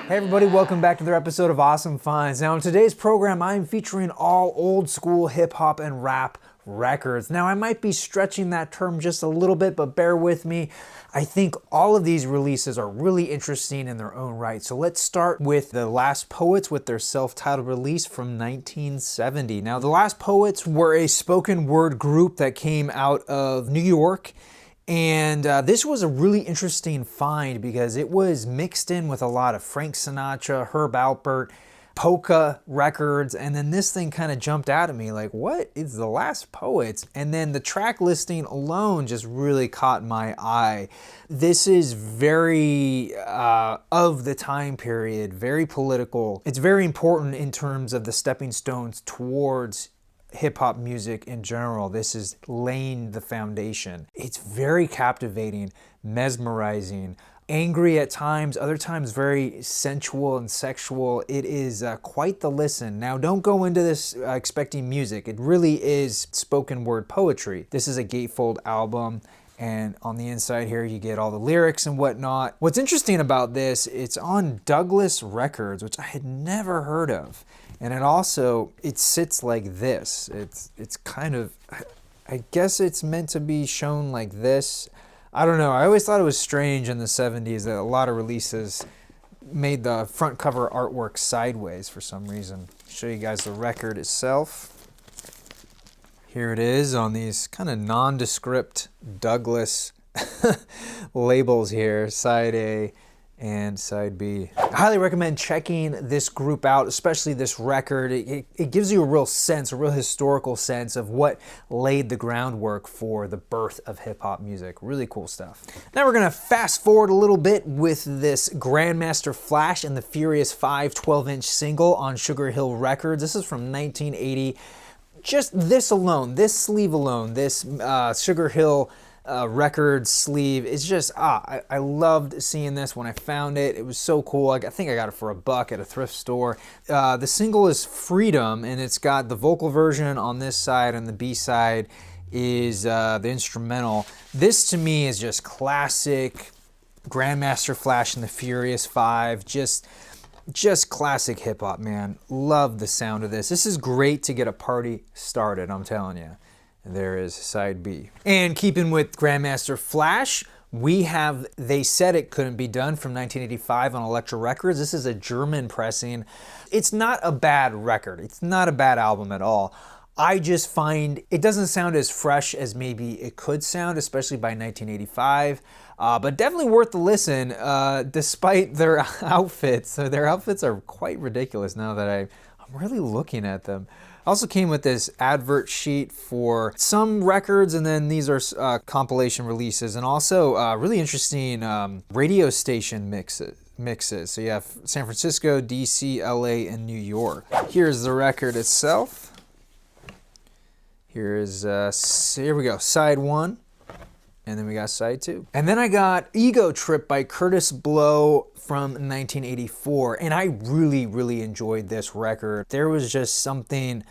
Hey everybody, welcome back to another episode of Awesome Finds. Now in today's program, I'm featuring all old school hip hop and rap records. Now I might be stretching that term just a little bit, but bear with me. I think all of these releases are really interesting in their own right. So let's start with The Last Poets with their self-titled release from 1970. Now The Last Poets were a spoken word group that came out of New York. And this was a really interesting find because it was mixed in with a lot of Frank Sinatra, Herb Alpert, polka records, and then this thing kind of jumped out at me like, what is The Last Poets? And then the track listing alone just really caught my eye. This is very of the time period, very political. It's very important in terms of the stepping stones towards hip-hop music in general. This is laying the foundation. It's very captivating, mesmerizing, angry at times, other times very sensual and sexual. It is quite the listen. Now don't go into this expecting music. It really is spoken word poetry. This is a gatefold album, and on the inside here you get all the lyrics and whatnot. What's interesting about this, it's on Douglas Records, which I had never heard of. And it sits like this. It's kind of, I guess it's meant to be shown like this. I don't know. I always thought it was strange in the 70s that a lot of releases made the front cover artwork sideways for some reason. I'll show you guys the record itself. Here it is on these kind of nondescript Douglas labels here, side A and side B. I highly recommend checking this group out, especially this record. It gives you a real sense, a real historical sense of what laid the groundwork for the birth of hip-hop music. Really cool stuff. Now we're gonna fast forward a little bit with this Grandmaster Flash and the Furious 5 12-inch single on Sugar Hill Records. This is from 1980. Just this alone, this sleeve alone, this Sugar Hill record sleeve, it's just I loved seeing this when I found it. It was so cool. I think I got it for $1 at a thrift store. The single is Freedom, and it's got the vocal version on this side, and the B side is the instrumental. This to me is just classic Grandmaster Flash and the Furious 5. Just classic hip hop, man. Love the sound of this. This is great to get a party started, I'm telling you. And there is side B. And keeping with Grandmaster Flash, we have They Said It Couldn't Be Done from 1985 on Elektra Records. This is a German pressing. It's not a bad record. It's not a bad album at all. I just find it doesn't sound as fresh as maybe it could sound, especially by 1985. But definitely worth the listen, despite their outfits. So their outfits are quite ridiculous now that I'm really looking at them. Also came with this advert sheet for some records, and then these are compilation releases, and also really interesting radio station mixes. So you have San Francisco, DC, LA, and New York. Here's the record itself. Here we go, side 1. And then we got side 2. And then I got Ego Trip by Kurtis Blow from 1984. And I really, really enjoyed this record. There was just something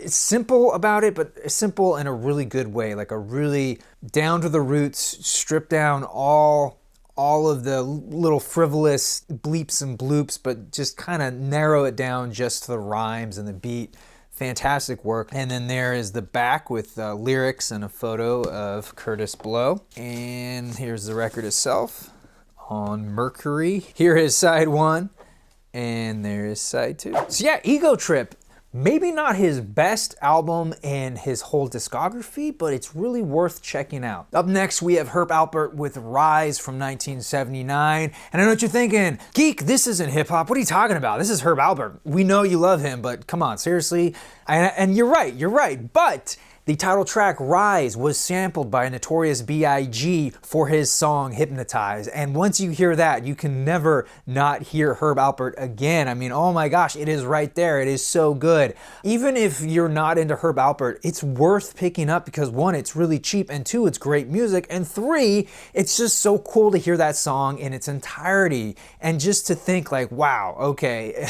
simple about it, but simple in a really good way. Like a really down to the roots, strip down all of the little frivolous bleeps and bloops, but just kind of narrow it down just to the rhymes and the beat. Fantastic work. And then there is the back with lyrics and a photo of Kurtis Blow. And here's the record itself on Mercury. Here is side 1, and there is side 2. So yeah, Ego Trip. Maybe not his best album in his whole discography, but it's really worth checking out. Up next, we have Herb Alpert with Rise from 1979. And I know what you're thinking, Geek, this isn't hip hop. What are you talking about? This is Herb Alpert. We know you love him, but come on, seriously? And you're right. But the title track Rise was sampled by Notorious B.I.G. for his song Hypnotize. And once you hear that, you can never not hear Herb Alpert again. I mean, oh my gosh, it is right there. It is so good. Even if you're not into Herb Alpert, it's worth picking up because 1, it's really cheap, and 2, it's great music, and 3, it's just so cool to hear that song in its entirety. And just to think like, wow, okay,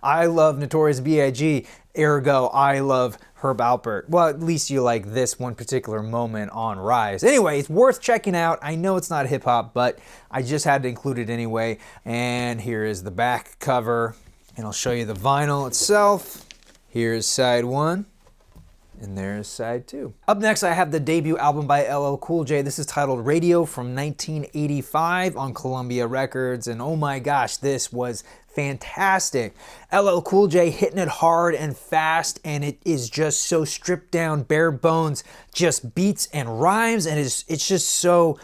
I love Notorious B.I.G., ergo I love Herb Herb Alpert. Well, at least you like this one particular moment on Rise. Anyway, it's worth checking out. I know it's not hip hop, but I just had to include it anyway. And here is the back cover, and I'll show you the vinyl itself. Here's side 1. And there's side 2. Up next, I have the debut album by LL Cool J. This is titled Radio from 1985 on Columbia Records. And oh my gosh, this was fantastic. LL Cool J hitting it hard and fast, and it is just so stripped down, bare bones, just beats and rhymes, and it's just so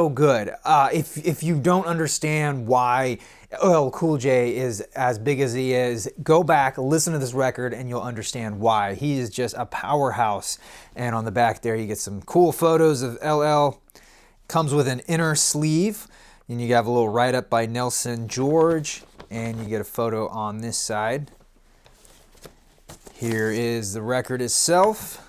good. If you don't understand why LL Cool J is as big as he is, go back, listen to this record, and you'll understand why. He is just a powerhouse. And on the back there, you get some cool photos of LL. Comes with an inner sleeve, and you have a little write-up by Nelson George, and you get a photo on this side. Here is the record itself.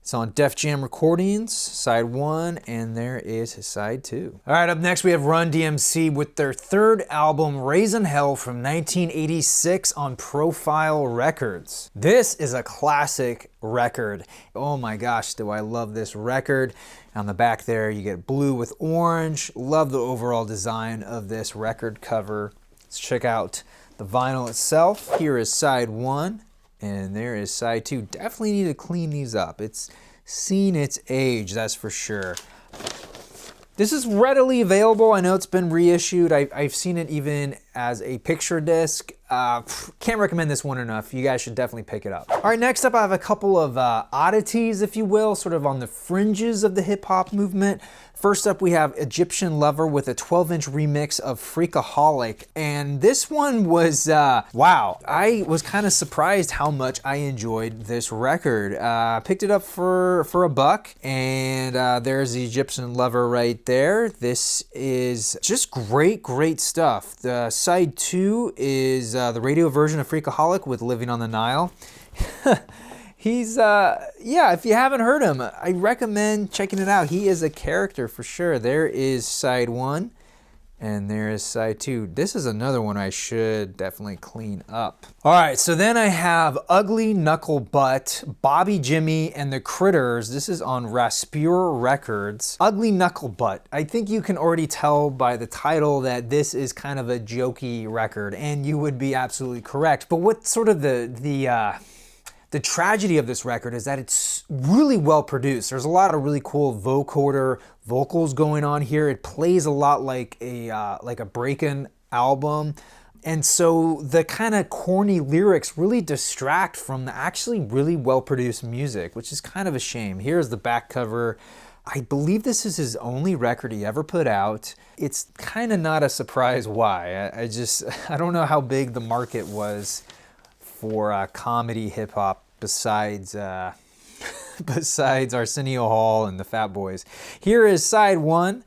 It's on Def Jam Recordings, side 1, and there is his side 2. All right, up next we have Run-DMC with their third album, Raising Hell, from 1986 on Profile Records. This is a classic record. Oh my gosh, do I love this record. On the back there, you get blue with orange. Love the overall design of this record cover. Let's check out the vinyl itself. Here is side 1. And there is side 2. Definitely need to clean these up. It's seen its age, that's for sure. This is readily available. I know it's been reissued. I've seen it even as a picture disc. Can't recommend this one enough. You guys should definitely pick it up. All right, next up I have a couple of oddities, if you will, sort of on the fringes of the hip hop movement. First up, we have Egyptian Lover with a 12-inch remix of Freakaholic. And this one was, wow. I was kind of surprised how much I enjoyed this record. Picked it up for $1, and there's the Egyptian Lover right there. This is just great stuff. The side 2 is the radio version of Freakaholic with Living on the Nile. He's, yeah, if you haven't heard him, I recommend checking it out. He is a character for sure. There is side 1, and there is side 2. This is another one I should definitely clean up. All right, so then I have Ugly Knuckle Butt, Bobby Jimmy, and the Critters. This is on Raspure Records. Ugly Knuckle Butt. I think you can already tell by the title that this is kind of a jokey record, and you would be absolutely correct. But what's sort of the tragedy of this record is that it's really well produced. There's a lot of really cool vocoder vocals going on here. It plays a lot like a break-in album. And so the kind of corny lyrics really distract from the actually really well-produced music, which is kind of a shame. Here's the back cover. I believe this is his only record he ever put out. It's kind of not a surprise why. I don't know how big the market was for comedy hip hop besides Arsenio Hall and the Fat Boys. Here is side 1,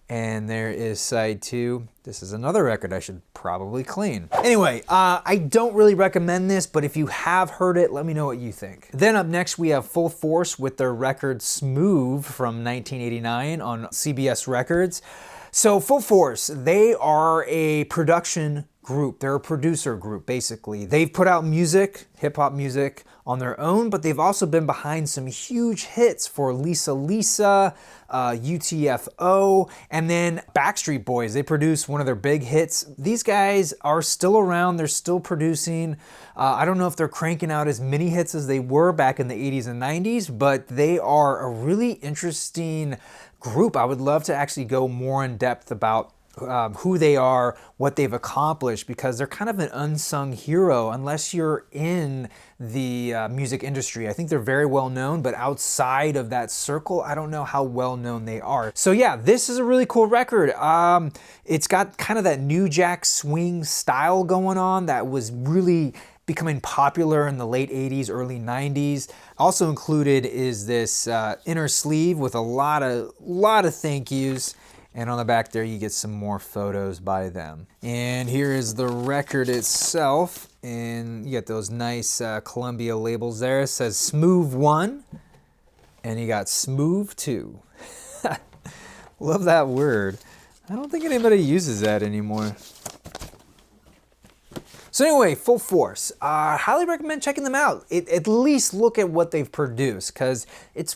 and there is side 2. This is another record I should probably clean. Anyway, I don't really recommend this, but if you have heard it, let me know what you think. Then up next we have Full Force with their record Smooth from 1989 on CBS Records. So Full Force, they are a production group. They're a producer group, basically. They've put out music, hip-hop music, on their own, but they've also been behind some huge hits for Lisa Lisa, UTFO, and then Backstreet Boys. They produced one of their big hits. These guys are still around. They're still producing. I don't know if they're cranking out as many hits as they were back in the 80s and 90s, but they are a really interesting group. I would love to actually go more in depth about who they are, what they've accomplished, because they're kind of an unsung hero unless you're in the music industry. I think they're very well known, but outside of that circle, I don't know how well known they are. So yeah, this is a really cool record. It's got kind of that New Jack Swing style going on that was really becoming popular in the late 80s, early 90s. Also included is this inner sleeve with a lot of thank yous. And on the back there, you get some more photos by them. And here is the record itself. And you get those nice Columbia labels there. It says Smooth 1, and you got Smooth 2. Love that word. I don't think anybody uses that anymore. So anyway, Full Force. Highly recommend checking them out. At least look at what they've produced, because it's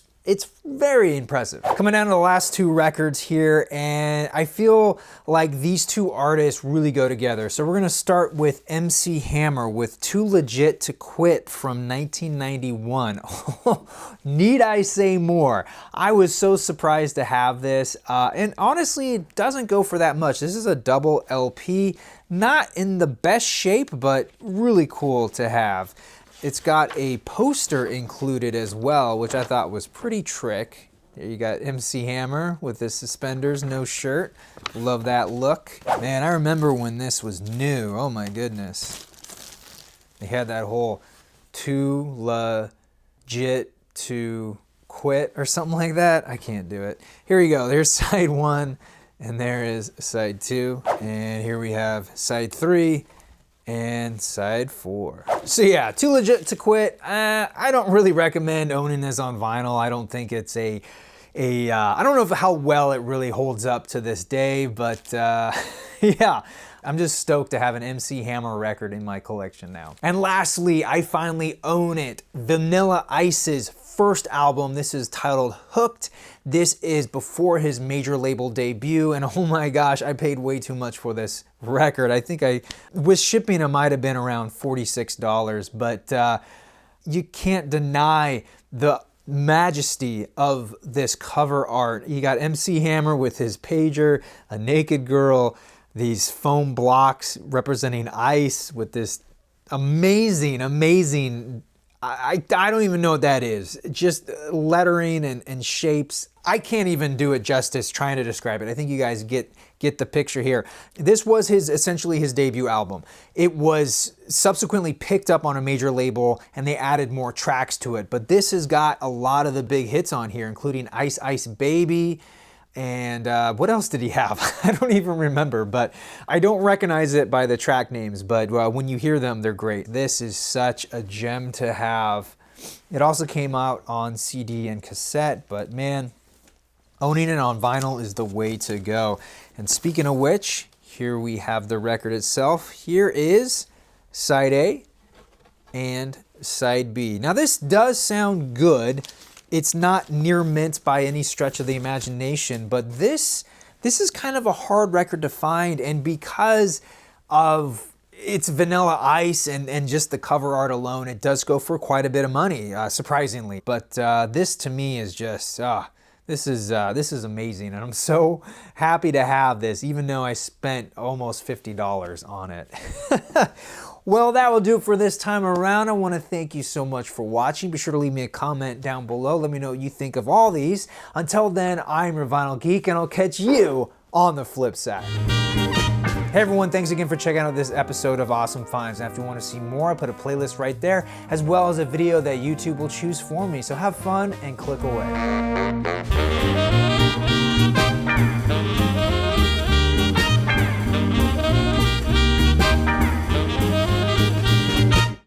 very impressive. Coming down to the last two records here, and I feel like these two artists really go together. So we're gonna start with MC Hammer with Too Legit to Quit from 1991. Need I say more? I was so surprised to have this, and honestly, it doesn't go for that much. This is a double LP, not in the best shape, but really cool to have. It's got a poster included as well, which I thought was pretty trick. Here you got MC Hammer with his suspenders, no shirt. Love that look. Man, I remember when this was new. Oh my goodness. They had that whole Too Legit to Quit or something like that. I can't do it. Here we go. There's side 1, and there is side 2. And here we have side 3. And side 4. So yeah, Too Legit to Quit. I don't really recommend owning this on vinyl. I don't think it's I don't know how well it really holds up to this day, but yeah, I'm just stoked to have an MC Hammer record in my collection now. And lastly, I finally own it. Vanilla Ice's first album. This is titled Hooked. This is before his major label debut, and oh my gosh, I paid way too much for this record. I think with shipping, it might have been around $46, but you can't deny the majesty of this cover art. You got MC Hammer with his pager, a naked girl, these foam blocks representing ice with this amazing I don't even know what that is. Just lettering and shapes. I can't even do it justice trying to describe it. I think you guys get the picture here. This was essentially his debut album. It was subsequently picked up on a major label and they added more tracks to it. But this has got a lot of the big hits on here, including Ice Ice Baby. And what else did he have? I don't even remember, but I don't recognize it by the track names, but when you hear them, they're great. This is such a gem to have. It also came out on CD and cassette, but man, owning it on vinyl is the way to go. And speaking of which, here we have the record itself. Here is side A and side B. Now this does sound good. It's not near mint by any stretch of the imagination, but this is kind of a hard record to find, and because of its Vanilla Ice and just the cover art alone, it does go for quite a bit of money, surprisingly. But this to me is just, this is amazing, and I'm so happy to have this, even though I spent almost $50 on it. Well, that will do it for this time around. I want to thank you so much for watching. Be sure to leave me a comment down below. Let me know what you think of all these. Until then, I'm your Vinyl Geek, and I'll catch you on the flip side. Hey everyone, thanks again for checking out this episode of Awesome Finds. And if you want to see more, I put a playlist right there, as well as a video that YouTube will choose for me. So have fun and click away.